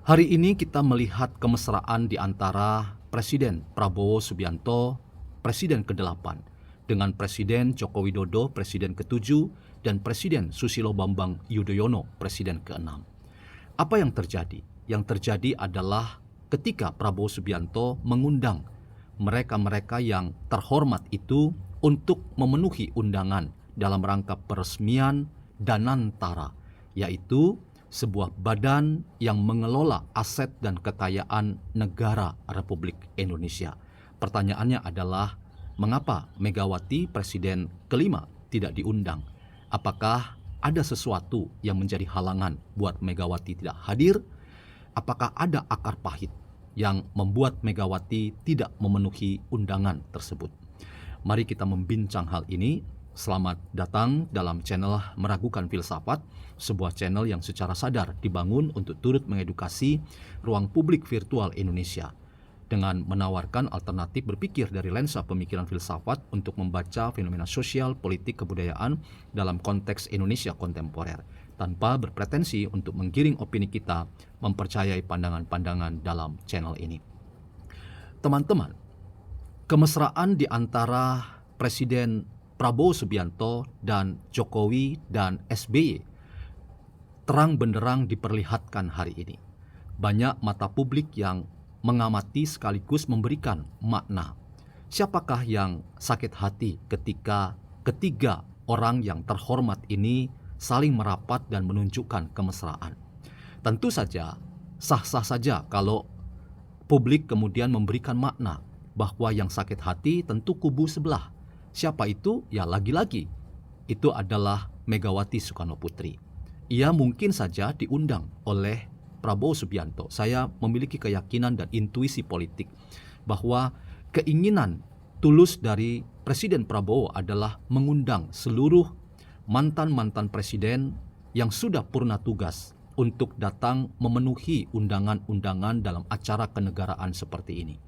Hari ini kita melihat kemesraan di antara Presiden Prabowo Subianto, Presiden ke-8, dengan Presiden Joko Widodo, Presiden ke-7, dan Presiden Susilo Bambang Yudhoyono, Presiden ke-6. Apa yang terjadi? Yang terjadi adalah ketika Prabowo Subianto mengundang mereka-mereka yang terhormat itu untuk memenuhi undangan dalam rangka peresmian Danantara, yaitu sebuah badan yang mengelola aset dan kekayaan negara Republik Indonesia. Pertanyaannya adalah, mengapa Megawati Presiden kelima tidak diundang? Apakah ada sesuatu yang menjadi halangan buat Megawati tidak hadir? Apakah ada akar pahit yang membuat Megawati tidak memenuhi undangan tersebut? Mari kita membincang hal ini. Selamat datang dalam channel Meragukan Filsafat, sebuah channel yang secara sadar dibangun untuk turut mengedukasi ruang publik virtual Indonesia dengan menawarkan alternatif berpikir dari lensa pemikiran filsafat untuk membaca fenomena sosial, politik, kebudayaan dalam konteks Indonesia kontemporer, tanpa berpretensi untuk menggiring opini kita mempercayai pandangan-pandangan dalam channel ini. Teman-teman, kemesraan di antara Presiden Prabowo Subianto dan Jokowi dan SBY terang benderang diperlihatkan hari ini. Banyak mata publik yang mengamati sekaligus memberikan makna. Siapakah yang sakit hati ketika ketiga orang yang terhormat ini saling merapat dan menunjukkan kemesraan? Tentu saja sah-sah saja kalau publik kemudian memberikan makna bahwa yang sakit hati tentu kubu sebelah. Siapa itu? Ya lagi-lagi itu adalah Megawati Soekarnoputri. Ia mungkin saja diundang oleh Prabowo Subianto. Saya memiliki keyakinan dan intuisi politik bahwa keinginan tulus dari Presiden Prabowo adalah mengundang seluruh mantan-mantan presiden yang sudah purna tugas untuk datang memenuhi undangan-undangan dalam acara kenegaraan seperti ini.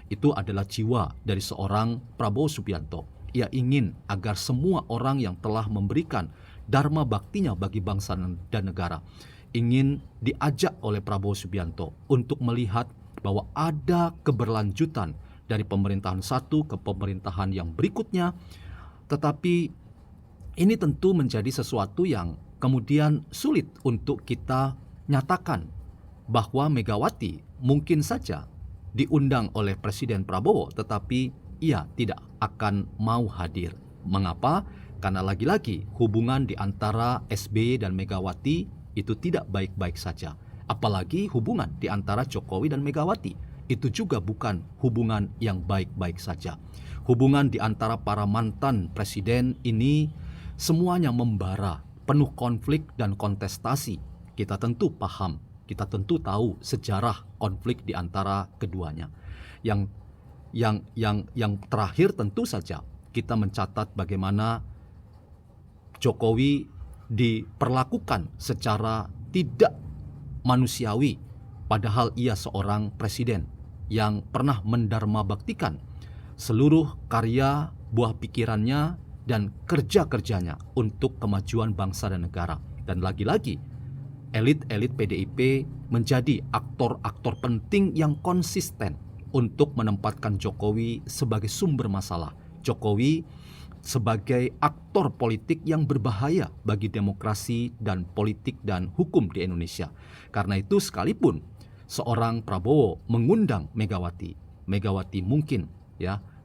Itu adalah jiwa dari seorang Prabowo Subianto. Ia ingin agar semua orang yang telah memberikan dharma baktinya bagi bangsa dan negara ingin diajak oleh Prabowo Subianto untuk melihat bahwa ada keberlanjutan dari pemerintahan satu ke pemerintahan yang berikutnya. Tetapi ini tentu menjadi sesuatu yang kemudian sulit untuk kita nyatakan bahwa Megawati mungkin saja diundang oleh Presiden Prabowo, tetapi ia tidak akan mau hadir. Mengapa? Karena lagi-lagi hubungan di antara SBY dan Megawati itu tidak baik-baik saja. Apalagi hubungan di antara Jokowi dan Megawati itu juga bukan hubungan yang baik-baik saja. Hubungan di antara para mantan presiden ini semuanya membara, penuh konflik dan kontestasi. Kita tentu paham, kita tentu tahu sejarah konflik di antara keduanya. Yang terakhir tentu saja kita mencatat bagaimana Jokowi diperlakukan secara tidak manusiawi, padahal ia seorang presiden yang pernah mendarma baktikan seluruh karya, buah pikirannya, dan kerja-kerjanya untuk kemajuan bangsa dan negara. Dan lagi-lagi, elit-elit PDIP menjadi aktor-aktor penting yang konsisten untuk menempatkan Jokowi sebagai sumber masalah. Jokowi sebagai aktor politik yang berbahaya bagi demokrasi dan politik dan hukum di Indonesia. Karena itu sekalipun seorang Prabowo mengundang Megawati mungkin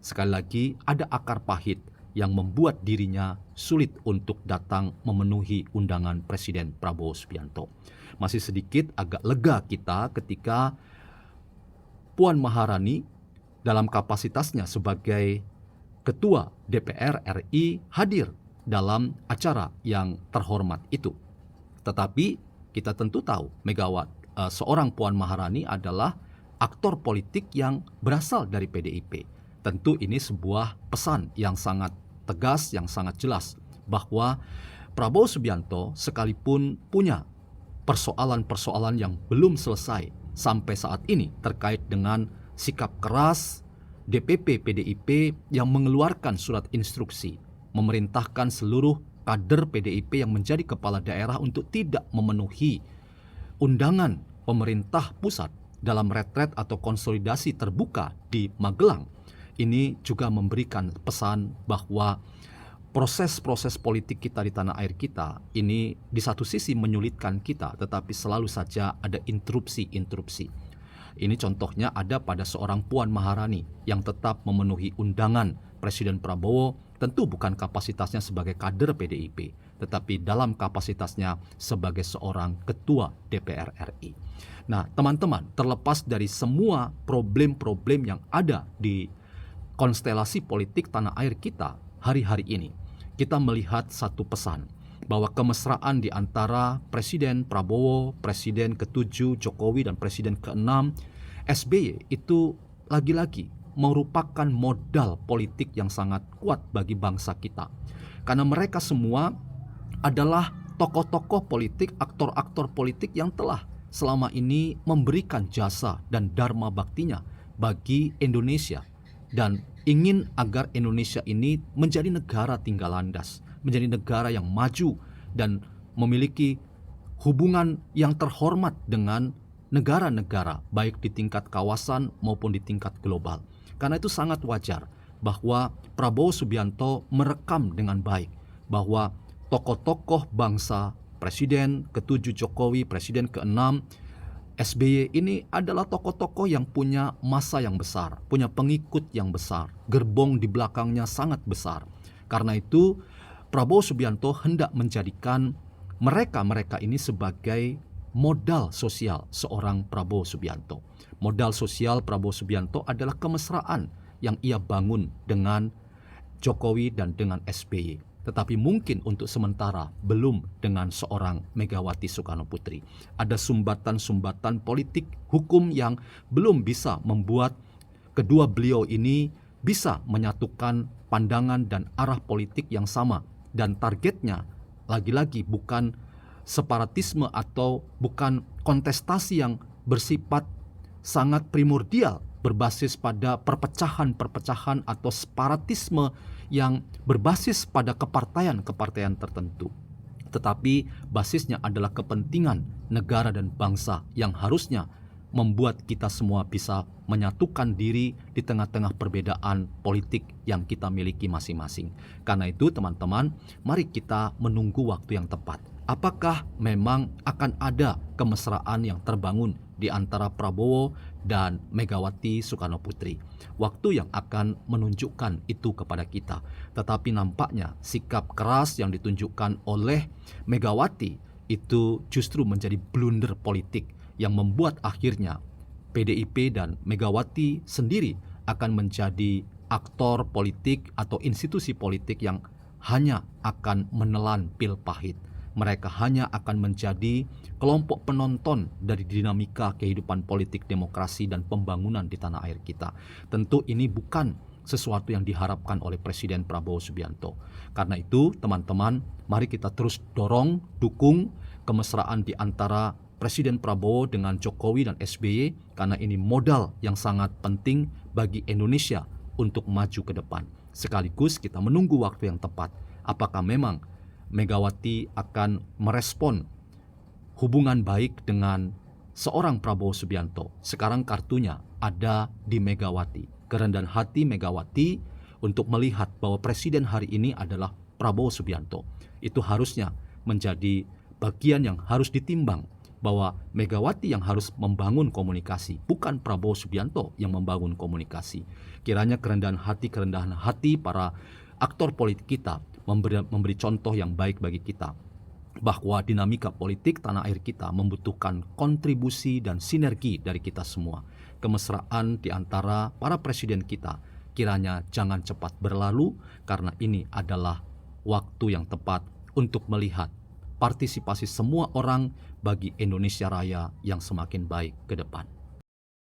sekali lagi ada akar pahit yang membuat dirinya sulit untuk datang memenuhi undangan Presiden Prabowo Subianto. Masih sedikit agak lega kita ketika Puan Maharani dalam kapasitasnya sebagai Ketua DPR RI hadir dalam acara yang terhormat itu. Tetapi kita tentu tahu seorang Puan Maharani adalah aktor politik yang berasal dari PDIP. Tentu ini sebuah pesan yang sangat tegas, yang sangat jelas bahwa Prabowo Subianto sekalipun punya persoalan-persoalan yang belum selesai sampai saat ini terkait dengan sikap keras DPP PDIP yang mengeluarkan surat instruksi memerintahkan seluruh kader PDIP yang menjadi kepala daerah untuk tidak memenuhi undangan pemerintah pusat dalam retret atau konsolidasi terbuka di Magelang ini juga memberikan pesan bahwa proses-proses politik kita di tanah air kita ini di satu sisi menyulitkan kita, tetapi selalu saja ada interupsi-interupsi. Ini contohnya ada pada seorang Puan Maharani yang tetap memenuhi undangan Presiden Prabowo, tentu bukan kapasitasnya sebagai kader PDIP, tetapi dalam kapasitasnya sebagai seorang ketua DPR RI. Nah, teman-teman, terlepas dari semua problem-problem yang ada di konstelasi politik tanah air kita hari-hari ini, kita melihat satu pesan bahwa kemesraan di antara Presiden Prabowo, Presiden ke-7 Jokowi, dan Presiden ke-6 SBY itu lagi-lagi merupakan modal politik yang sangat kuat bagi bangsa kita. Karena mereka semua adalah tokoh-tokoh politik, aktor-aktor politik yang telah selama ini memberikan jasa dan dharma baktinya bagi Indonesia dan ingin agar Indonesia ini menjadi negara tinggal landas, menjadi negara yang maju dan memiliki hubungan yang terhormat dengan negara-negara baik di tingkat kawasan maupun di tingkat global. Karena itu sangat wajar bahwa Prabowo Subianto merekam dengan baik bahwa tokoh-tokoh bangsa, Presiden ke-7 Jokowi, Presiden ke-6 SBY ini adalah tokoh-tokoh yang punya massa yang besar, punya pengikut yang besar, gerbong di belakangnya sangat besar. Karena itu Prabowo Subianto hendak menjadikan mereka-mereka ini sebagai modal sosial seorang Prabowo Subianto. Modal sosial Prabowo Subianto adalah kemesraan yang ia bangun dengan Jokowi dan dengan SBY. Tetapi mungkin untuk sementara belum dengan seorang Megawati Soekarno Putri. Ada sumbatan-sumbatan politik hukum yang belum bisa membuat kedua beliau ini bisa menyatukan pandangan dan arah politik yang sama. Dan targetnya lagi-lagi bukan separatisme atau bukan kontestasi yang bersifat sangat primordial berbasis pada perpecahan-perpecahan atau separatisme yang berbasis pada kepartaian-kepartaian tertentu. Tetapi basisnya adalah kepentingan negara dan bangsa yang harusnya membuat kita semua bisa menyatukan diri di tengah-tengah perbedaan politik yang kita miliki masing-masing. Karena itu teman-teman, mari kita menunggu waktu yang tepat. Apakah memang akan ada kemesraan yang terbangun di antara Prabowo dan Megawati Soekarno Putri? Waktu yang akan menunjukkan itu kepada kita. Tetapi nampaknya sikap keras yang ditunjukkan oleh Megawati itu justru menjadi blunder politik yang membuat akhirnya PDIP dan Megawati sendiri akan menjadi aktor politik atau institusi politik yang hanya akan menelan pil pahit. Mereka hanya akan menjadi kelompok penonton dari dinamika kehidupan politik demokrasi dan pembangunan di tanah air kita. Tentu ini bukan sesuatu yang diharapkan oleh Presiden Prabowo Subianto. Karena itu teman-teman, mari kita terus dorong, dukung kemesraan di antara Presiden Prabowo dengan Jokowi dan SBY, karena ini modal yang sangat penting bagi Indonesia untuk maju ke depan. Sekaligus kita menunggu waktu yang tepat. Apakah memang Megawati akan merespon hubungan baik dengan seorang Prabowo Subianto? Sekarang kartunya ada di Megawati. Kerendahan hati Megawati untuk melihat bahwa presiden hari ini adalah Prabowo Subianto. Itu harusnya menjadi bagian yang harus ditimbang, bahwa Megawati yang harus membangun komunikasi, bukan Prabowo Subianto yang membangun komunikasi. Kiranya kerendahan hati para aktor politik kita memberi contoh yang baik bagi kita, bahwa dinamika politik tanah air kita membutuhkan kontribusi dan sinergi dari kita semua. Kemesraan di antara para presiden kita kiranya jangan cepat berlalu, karena ini adalah waktu yang tepat untuk melihat partisipasi semua orang bagi Indonesia Raya yang semakin baik ke depan.